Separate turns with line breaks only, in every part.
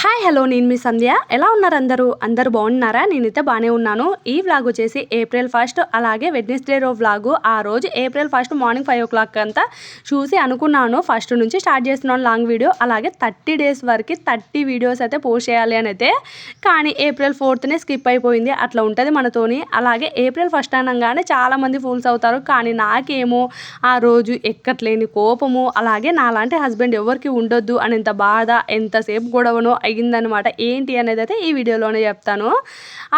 Hi hello నేను మీ సంధ్య. ఎలా ఉన్నారు అందరూ బాగున్నారా? నేనైతే బాగానే ఉన్నాను. ఈ వ్లాగ్ వచ్చేసి ఏప్రిల్ 1 అలాగే వెడ్నెస్డే వ్లాగు. ఆ రోజు ఏప్రిల్ 1 మార్నింగ్ 5 o'clock అంతా చూసి అనుకున్నాను ఫస్ట్ నుంచి స్టార్ట్ చేస్తున్నాను లాంగ్ వీడియో. అలాగే 30 days వరకు 30 వీడియోస్ అయితే పోస్ట్ చేయాలి అని అయితే, కానీ ఏప్రిల్ 4నే స్కిప్ అయిపోయింది. అట్లా ఉంటుంది మనతోని. అలాగే ఏప్రిల్ 1 అనగానే చాలామంది ఫూల్స్ అవుతారు, కానీ నాకేమో ఆ రోజు ఎక్కట్లేని కోపము, అలాగే నాలాంటి హస్బెండ్ ఎవరికి ఉండొద్దు అనేంత బాధ, ఎంతసేపు గొడవనో అయ్యిందనమాట. ఏంటి అనేది అయితే ఈ వీడియోలోనే చెప్తాను.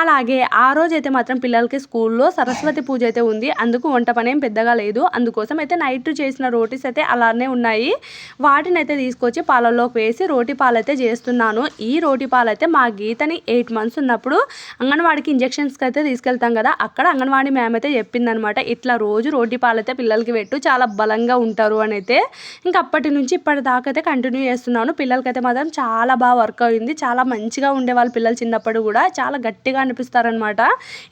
అలాగే ఆ రోజు అయితే మాత్రం పిల్లలకి స్కూల్లో సరస్వతి పూజ అయితే ఉంది. అందుకు వంట పని ఏం పెద్దగా లేదు. అందుకోసం అయితే నైట్ చేసిన రోటీస్ అయితే అలానే ఉన్నాయి. వాటిని అయితే తీసుకొచ్చి పాలల్లోకి వేసి రోటీ పాలు అయితే చేస్తున్నాను. ఈ రోటీ పాలు అయితే మా గీతని 8 months ఉన్నప్పుడు అంగన్వాడికి ఇంజెక్షన్స్కి అయితే తీసుకెళ్తాం కదా, అక్కడ అంగన్వాడి మ్యామ్ అయితే చెప్పిందనమాట, ఇట్లా రోజు రోటీ పాలు అయితే పిల్లలకి పెట్టు, చాలా బలంగా ఉంటారు అని అయితే. ఇంకా అప్పటి నుంచి ఇప్పటిదాకా అయితే కంటిన్యూ చేస్తున్నాను. పిల్లలకైతే మాత్రం చాలా బాగా వర్క్ అయింది. చాలా మంచిగా ఉండేవాళ్ళు పిల్లలు. చిన్నప్పుడు కూడా చాలా గట్టిగా అనిపిస్తారనమాట.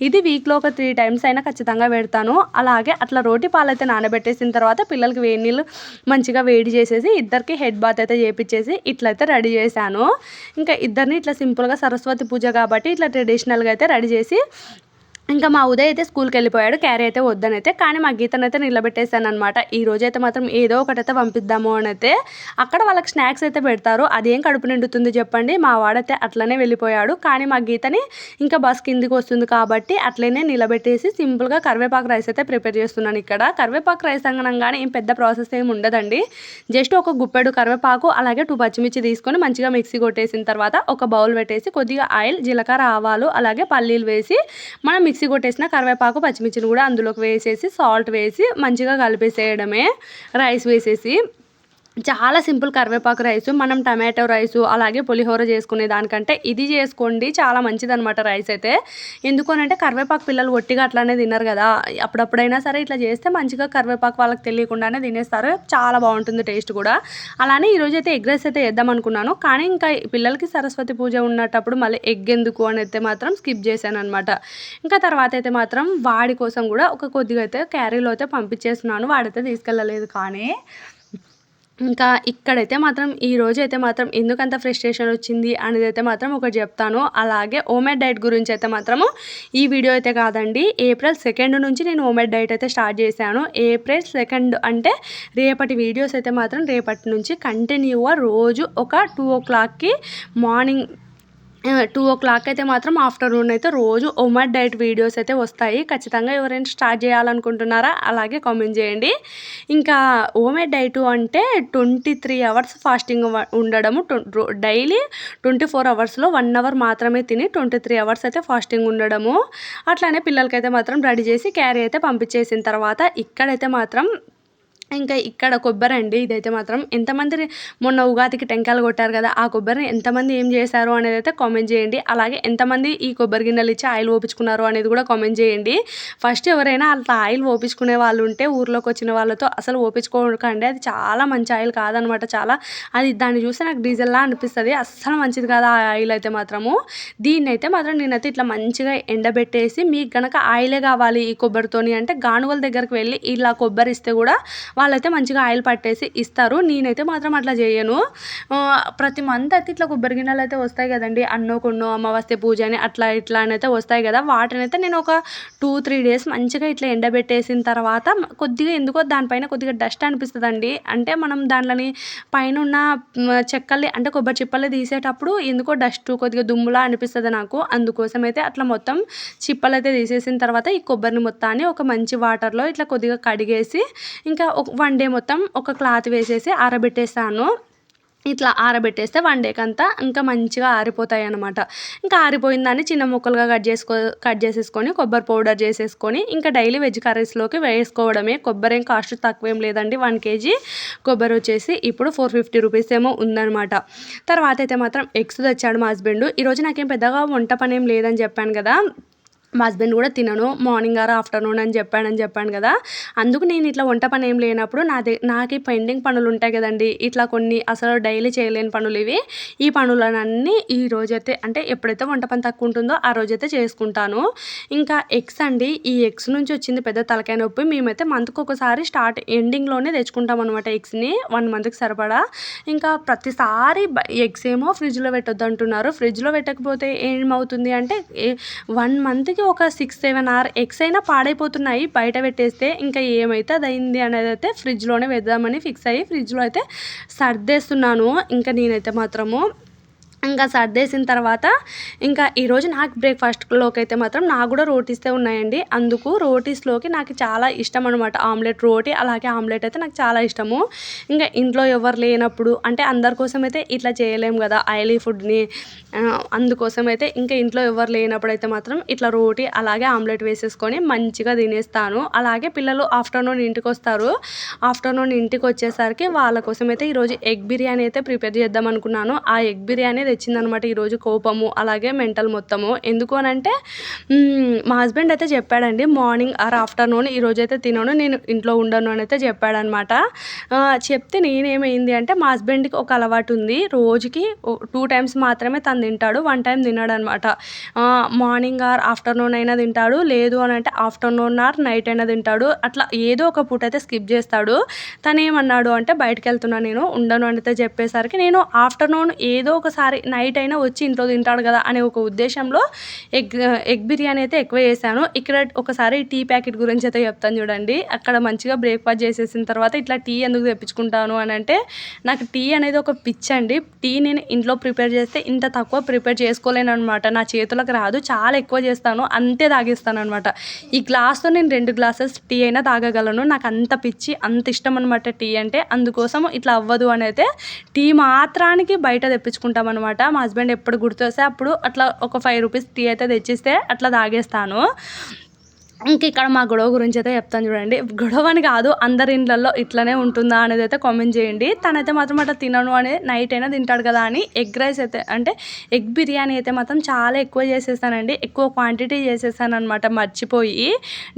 ఇది వీక్లో ఒక 3 times అయినా ఖచ్చితంగా పెడతాను. అలాగే అట్లా రోటీ పాలు అయితే నానబెట్టేసిన తర్వాత పిల్లలకి వేడి నీళ్ళు మంచిగా వేడి చేసేసి ఇద్దరికి హెడ్ బాత్ అయితే చేపించేసి ఇట్లయితే రెడీ చేశాను. ఇంకా ఇద్దరిని ఇట్లా సింపుల్గా సరస్వతి పూజ కాబట్టి ఇట్లా ట్రెడిషనల్గా అయితే రెడీ చేసి, ఇంకా మా ఉదయ్ అయితే స్కూల్కి వెళ్ళిపోయాడు. క్యారీ అయితే వద్దనైతే, కానీ మా గీతనైతే నిలబెట్టేశాను అనమాట. ఈ రోజైతే మాత్రం ఏదో ఒకటైతే పంపిద్దాము అని అయితే. అక్కడ వాళ్ళకి స్నాక్స్ అయితే పెడతారు. అదేం కడుపు నిండుతుంది చెప్పండి. మా వాడైతే అట్లనే వెళ్ళిపోయాడు, కానీ మా గీతని ఇంకా బస్ కిందికి వస్తుంది కాబట్టి అట్లనే నిలబెట్టేసి సింపుల్గా కరివేపాకు రైస్ అయితే ప్రిపేర్ చేస్తున్నాను. ఇక్కడ కరివేపాకు రైస్ అనగానే ఏం పెద్ద ప్రాసెస్ ఏమి ఉండదండి. జస్ట్ ఒక గుప్పెడు కరివేపాకు అలాగే 2 పచ్చిమిర్చి తీసుకొని మంచిగా మిక్సీ కొట్టేసిన తర్వాత ఒక బౌల్ పెట్టేసి కొద్దిగా ఆయిల్, జీలకర్ర, ఆవాలు అలాగే పల్లీలు వేసి మనం మిక్సీ కొట్టేసిన కరివేపాకు పచ్చిమిర్చిని కూడా అందులోకి వేసేసి సాల్ట్ వేసి మంచిగా కలిపేసేయడమే. రైస్ వేసేసి చాలా సింపుల్ కరివేపాకు రైసు. మనం టమాటో రైసు అలాగే పులిహోర చేసుకునే దానికంటే ఇది చేసుకోండి, చాలా మంచిదనమాట రైస్ అయితే. ఎందుకనంటే కరివేపాకు పిల్లలు ఒట్టిగా అట్లానే తిన్నారు కదా, అప్పుడప్పుడైనా సరే ఇట్లా చేస్తే మంచిగా కరివేపాకు వాళ్ళకి తెలియకుండానే తినేస్తారు. చాలా బాగుంటుంది టేస్ట్ కూడా. అలానే ఈరోజు అయితే ఎగ్ రైస్ అయితే వేద్దాం అనుకున్నాను, కానీ ఇంకా పిల్లలకి సరస్వతి పూజ ఉన్నప్పుడు మళ్ళీ ఎగ్ ఎందుకు అని అయితే మాత్రం స్కిప్ చేశాను అనమాట. ఇంకా తర్వాత అయితే మాత్రం వాడి కోసం కూడా ఒక కొద్దిగా అయితే క్యారీలో అయితే పంపించేస్తున్నాను. వాడైతే తీసుకెళ్ళలేదు. కానీ ఇంకా ఇక్కడైతే మాత్రం ఈ రోజు అయితే మాత్రం ఎందుకంత ఫ్రస్ట్రేషన్ వచ్చింది అనేది అయితే మాత్రం ఒకటి చెప్తాను. అలాగే హోమ్మేడ్ డైట్ గురించి అయితే మాత్రము ఈ వీడియో అయితే కాదండి, ఏప్రిల్ 2 నుంచి నేను హోమ్మేడ్ డైట్ అయితే స్టార్ట్ చేశాను. ఏప్రిల్ 2 అంటే రేపటి వీడియోస్ అయితే మాత్రం రేపటి నుంచి కంటిన్యూగా రోజు ఒక 2 o'clockకి మార్నింగ్ 2 o'clock అయితే మాత్రం ఆఫ్టర్నూన్ అయితే రోజు హోమ్మేడ్ డైట్ వీడియోస్ అయితే వస్తాయి. ఖచ్చితంగా ఎవరైనా స్టార్ట్ చేయాలనుకుంటున్నారా అలాగే కామెంట్ చేయండి. ఇంకా హోమ్మేడ్ డైట్ అంటే 23 hours ఫాస్టింగ్ ఉండడము. డైలీ 24 hours లో 1 hour మాత్రమే తిని 23 hours అయితే ఫాస్టింగ్ ఉండడము. అట్లానే పిల్లలకైతే మాత్రం రెడీ చేసి క్యారీ అయితే పంపించేసిన తర్వాత ఇక్కడైతే మాత్రం ఇంకా ఇక్కడ కొబ్బరి అండి. ఇదైతే మాత్రం ఎంతమంది మొన్న ఉగాదికి టెంకాయలు కొట్టారు కదా, ఆ కొబ్బరిని ఎంతమంది ఏం చేశారు అనేది అయితే కామెంట్ చేయండి. అలాగే ఎంతమంది ఈ కొబ్బరి గిన్నెలు ఇచ్చి ఆయిల్ పోపించుకున్నారు అనేది కూడా కామెంట్ చేయండి. ఫస్ట్ ఎవరైనా అట్లా ఆయిల్ పోపించుకునే వాళ్ళు ఉంటే ఊర్లోకి వచ్చిన వాళ్ళతో అసలు పోపించుకోకండి. అది చాలా మంచి ఆయిల్ కాదనమాట. చాలా అది దాన్ని చూస్తే నాకు డీజిల్లా అనిపిస్తుంది. అస్సలు మంచిది కాదు ఆ ఆయిల్ అయితే మాత్రము. దీన్ని అయితే మాత్రం నేనైతే ఇట్లా మంచిగా ఎండబెట్టేసి, మీకు గనక ఆయిలే కావాలి ఈ కొబ్బరితోని అంటే గానుగల దగ్గరికి వెళ్ళి ఇలా కొబ్బరి ఇస్తే కూడా వాళ్ళైతే మంచిగా ఆయిల్ పట్టేసి ఇస్తారు. నేనైతే మాత్రం అట్లా చేయను. ప్రతి మంత్ అయితే ఇట్లా కొబ్బరి గిన్నెలు అయితే వస్తాయి కదండి, అన్నో కొన్నో అమావాస్య పూజ అని అట్లా ఇట్లా అని అయితే వస్తాయి కదా, వాటినైతే నేను ఒక 2-3 days మంచిగా ఇట్లా ఎండబెట్టేసిన తర్వాత కొద్దిగా ఎందుకో దానిపైన కొద్దిగా డస్ట్ అనిపిస్తుందండి. అంటే మనం దాంట్లోని పైన ఉన్న చెక్కల్ని అంటే కొబ్బరి చిప్పల్ని తీసేటప్పుడు ఎందుకో డస్ట్ కొద్దిగా దుమ్ములా అనిపిస్తుంది నాకు. అందుకోసం అయితే అట్లా మొత్తం చిప్పలు అయితే తీసేసిన తర్వాత ఈ కొబ్బరిని మొత్తాన్ని ఒక మంచి వాటర్లో ఇట్లా కొద్దిగా కడిగేసి ఇంకా 1 day మొత్తం ఒక క్లాత్ వేసేసి ఆరబెట్టేస్తాను. ఇట్లా ఆరబెట్టేస్తే 1 day కంతా ఇంకా మంచిగా ఆరిపోతాయి అనమాట. ఇంకా ఆరిపోయిన దాన్ని చిన్న ముక్కలుగా కట్ చేసేసుకొని కొబ్బరి పౌడర్ చేసేసుకొని ఇంకా డైలీ వెజ్ కర్రీస్లోకి వేసుకోవడమే. కొబ్బరి ఏం కాస్ట్ తక్కువేం లేదండి. 1 kg కొబ్బరి వచ్చేసి ఇప్పుడు 450 rupees ఏమో ఉందనమాట. తర్వాత అయితే మాత్రం ఎగ్స్ తెచ్చాడు మా హస్బెండ్. ఈరోజు నాకేం పెద్దగా వంట పని ఏం లేదని చెప్పాను కదా, మా హస్బెండ్ కూడా తినను మార్నింగ్ ఆర్ ఆఫ్టర్నూన్ అని చెప్పాను కదా. అందుకు నేను ఇట్లా వంట పని ఏం లేనప్పుడు నాకు పెండింగ్ పనులు ఉంటాయి కదండి, ఇట్లా కొన్ని అసలు డైలీ చేయలేని పనులు ఇవి. ఈ పనులన్నీ ఈ రోజైతే అంటే ఎప్పుడైతే వంట పని తక్కువ ఉంటుందో ఆ రోజైతే చేసుకుంటాను. ఇంకా ఎగ్స్ అండి, ఈ ఎగ్స్ నుంచి వచ్చింది పెద్ద తలకాయ నొప్పి. మేమైతే మంత్కి ఒకసారి ఎండింగ్లోనే తెచ్చుకుంటాం అనమాట ఎగ్స్ని, 1 మంత్కి సరిపడా. ఇంకా ప్రతిసారి ఎగ్స్ ఏమో ఫ్రిడ్జ్లో పెట్టొద్దు అంటున్నారు. ఫ్రిడ్జ్లో పెట్టకపోతే ఏమవుతుంది అంటే 1 మంత్కి ఒక 6-7 ఎగ్స్ అయినా పాడైపోతున్నాయి బయట పెట్టేస్తే. ఇంకా ఏమైతే అది అయింది అనేది అయితే ఫ్రిడ్జ్లోనే వేద్దామని ఫిక్స్ అయ్యి ఫ్రిడ్జ్లో అయితే సర్దేస్తున్నాను. ఇంకా నేనైతే మాత్రము ఇంకా సర్దేసిన తర్వాత ఇంకా ఈరోజు నాకు బ్రేక్ఫాస్ట్లోకి అయితే మాత్రం నాకు కూడా రోటీసే ఉన్నాయండి. అందుకు రోటీస్లోకి నాకు చాలా ఇష్టం అనమాట ఆమ్లెట్, రోటీ అలాగే ఆమ్లెట్ అయితే నాకు చాలా ఇష్టము. ఇంకా ఇంట్లో ఎవరు లేనప్పుడు అంటే అందరి కోసం అయితే ఇట్లా చేయలేము కదా ఆయిలీ ఫుడ్ని, అందుకోసం అయితే ఇంకా ఇంట్లో ఎవరు లేనప్పుడు అయితే మాత్రం ఇట్లా రోటీ అలాగే ఆమ్లెట్ వేసేసుకొని మంచిగా తినేస్తాను. అలాగే పిల్లలు ఆఫ్టర్నూన్ ఇంటికి వస్తారు. ఆఫ్టర్నూన్ ఇంటికి వచ్చేసరికి వాళ్ళ కోసం అయితే ఈరోజు ఎగ్ బిర్యానీ అయితే ప్రిపేర్ చేద్దాం అనుకున్నాను. ఆ ఎగ్ బిర్యానీ తెచ్చిందనమాట ఈరోజు కోపము అలాగే మెంటల్ మొత్తము. ఎందుకు అని అంటే మా హస్బెండ్ అయితే చెప్పాడండి, మార్నింగ్ ఆర్ ఆఫ్టర్నూన్ ఈరోజు అయితే తినను, నేను ఇంట్లో ఉండను అని అయితే చెప్పాడనమాట. చెప్తే నేనేమైంది అంటే మా హస్బెండ్కి ఒక అలవాటు ఉంది, రోజుకి 2 టైమ్స్ మాత్రమే తను తింటాడు, 1 టైం తినడు అనమాట. మార్నింగ్ ఆర్ ఆఫ్టర్నూన్ అయినా తింటాడు, లేదు అని అంటే ఆఫ్టర్నూన్ ఆర్ నైట్ అయినా తింటాడు. అట్లా ఏదో ఒక పూట అయితే స్కిప్ చేస్తాడు. తను ఏమన్నాడు అంటే బయటకు వెళ్తున్నా నేను ఉండను అని అయితే చెప్పేసరికి నేను ఆఫ్టర్నూన్ ఏదో ఒకసారి నైట్ అయినా వచ్చి ఇంట్లో తింటాడు కదా అనే ఒక ఉద్దేశంలో ఎగ్ బిర్యానీ అయితే ఎక్కువ చేశాను. ఇక్కడ ఒకసారి టీ ప్యాకెట్ గురించి అయితే చెప్తాను చూడండి. అక్కడ మంచిగా బ్రేక్ఫాస్ట్ చేసేసిన తర్వాత ఇట్లా టీ ఎందుకు తెప్పించుకుంటాను అని అంటే నాకు టీ అనేది ఒక పిచ్చి అండి. టీ నేను ఇంట్లో ప్రిపేర్ చేస్తే ఇంత తక్కువ ప్రిపేర్ చేసుకోలేను అనమాట, నా చేతులకు రాదు, చాలా ఎక్కువ చేస్తాను, అంతే తాగేస్తాను అనమాట. ఈ గ్లాస్తో నేను 2 గ్లాసెస్ టీ అయినా తాగగలను, నాకు అంత పిచ్చి అంత ఇష్టం అనమాట టీ అంటే. అందుకోసం ఇట్లా అవ్వదు అని అయితే టీ మాత్రానికి బయట తెప్పించుకుంటాం అనమాట. మా హస్బెండ్ ఎప్పుడు గుర్తొస్తే అప్పుడు అట్లా ఒక 5 రూపీస్ టీ అయితే తెచ్చిస్తే అట్లా తాగేస్తాను. ఇంక ఇక్కడ మా గొడవ గురించి అయితే చెప్తాను చూడండి. గొడవ అని కాదు, అందరి ఇండ్లలో ఇట్లనే ఉంటుందా అనేది అయితే కామెంట్ చేయండి. తనైతే మాత్రం అట్లా తినను అని నైట్ అయినా తింటాడు కదా అని ఎగ్ రైస్ అయితే అంటే ఎగ్ బిర్యానీ అయితే మాత్రం చాలా ఎక్కువ చేసేస్తానండి, ఎక్కువ క్వాంటిటీ చేసేసాను అనమాట మర్చిపోయి.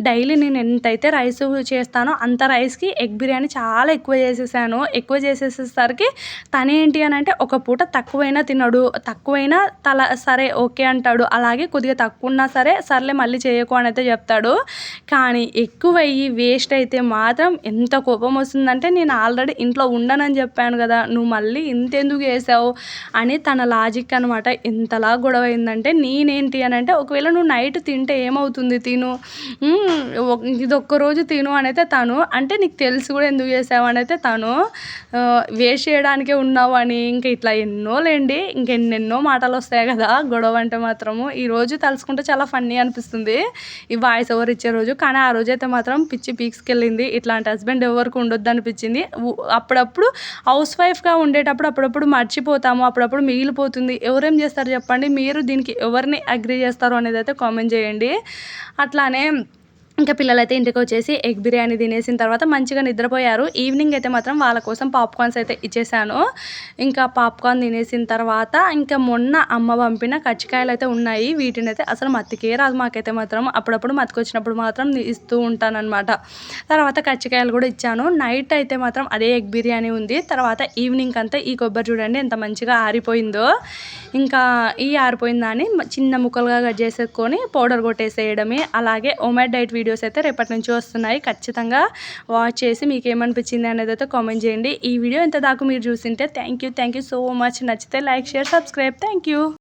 డైలీ నేను ఎంతైతే రైస్ చేస్తానో అంత రైస్కి ఎగ్ బిర్యానీ చాలా ఎక్కువ చేసేసాను. ఎక్కువ చేసేసేసరికి తనేంటి అని అంటే ఒక పూట తక్కువైనా తినడు, తక్కువైనా సరే ఓకే అంటాడు, అలాగే కొద్దిగా తక్కువ ఉన్నా సరే సర్లే మళ్ళీ చేయకు అని అయితే చెప్తాడు. కానీ ఎక్కువయ్యి వేస్ట్ అయితే మాత్రం ఎంత కోపం వస్తుందంటే, నేను ఆల్రెడీ ఇంట్లో ఉండనని చెప్పాను కదా, నువ్వు మళ్ళీ ఇంతెందుకు వేసావు అని తన లాజిక్ అనమాట. ఎంతలా గొడవ అయిందంటే నేనేంటి అని అంటే ఒకవేళ నువ్వు నైట్ తింటే ఏమవుతుంది, తిను, ఇది ఒక్కరోజు తిను అని అయితే తను అంటే నీకు తెలిసి కూడా ఎందుకు చేసావు అని అయితే తను వేస్ట్ చేయడానికే ఉన్నావు అని ఇంకా ఇట్లా ఎన్నోలేండి, ఇంకెన్నెన్నో మాటలు వస్తాయి కదా గొడవ అంటే మాత్రము. ఈరోజు తలుచుకుంటే చాలా ఫన్నీ అనిపిస్తుంది ఈ వాయిస్ ఓవర్ ఇచ్చే రోజు. కానీ ఆ రోజు అయితే మాత్రం పిచ్చి పీక్స్కెళ్ళింది. ఇట్లాంటి హస్బెండ్ ఎవరికి ఉండొద్దు అనిపించింది. అప్పుడప్పుడు హౌస్ వైఫ్గా ఉండేటప్పుడు అప్పుడప్పుడు మర్చిపోతాము, అప్పుడప్పుడు మిగిలిపోతుంది. ఎవరేం చేస్తారు చెప్పండి, మీరు దీనికి ఎవరిని అగ్రీ చేస్తారు అనేది అయితే కామెంట్ చేయండి. అట్లానే ఇంకా పిల్లలైతే ఇంటికి వచ్చేసి ఎగ్ బిర్యానీ తినేసిన తర్వాత మంచిగా నిద్రపోయారు. ఈవినింగ్ అయితే మాత్రం వాళ్ళ కోసం పాప్కార్న్స్ అయితే ఇచ్చేసాను. ఇంకా పాప్కార్న్ తినేసిన తర్వాత ఇంకా మొన్న అమ్మ పంపిన కజ్జికాయలు అయితే ఉన్నాయి. వీటిని అయితే అసలు మత్తికే రాదు మాకైతే మాత్రం, అప్పుడప్పుడు మతికొచ్చినప్పుడు మాత్రం ఇస్తూ ఉంటానన్నమాట. తర్వాత కజ్జికాయలు కూడా ఇచ్చాను. నైట్ అయితే మాత్రం అదే ఎగ్ బిర్యానీ ఉంది. తర్వాత ఈవినింగ్ అంతా ఈ కొబ్బరి చూడండి ఎంత మంచిగా ఆరిపోయిందో. ఇంకా ఈ ఆరిపోయిన దాన్ని చిన్న ముక్కలుగా కట్ చేసేసుకొని పౌడర్ కొట్టేసేయడమే. అలాగే హోమ్మేడ్ డైట్ వీడియోస్ అయితే రేపటి నుంచి వస్తున్నాయి, ఖచ్చితంగా వాచ్ చేసి మీకు ఏమనిపించింది అనేది అయితే కామెంట్ చేయండి. ఈ వీడియో ఎంత దాకా మీరు చూసింటే థ్యాంక్ యూ సో మచ్. నచ్చితే like, share, subscribe. Thank you.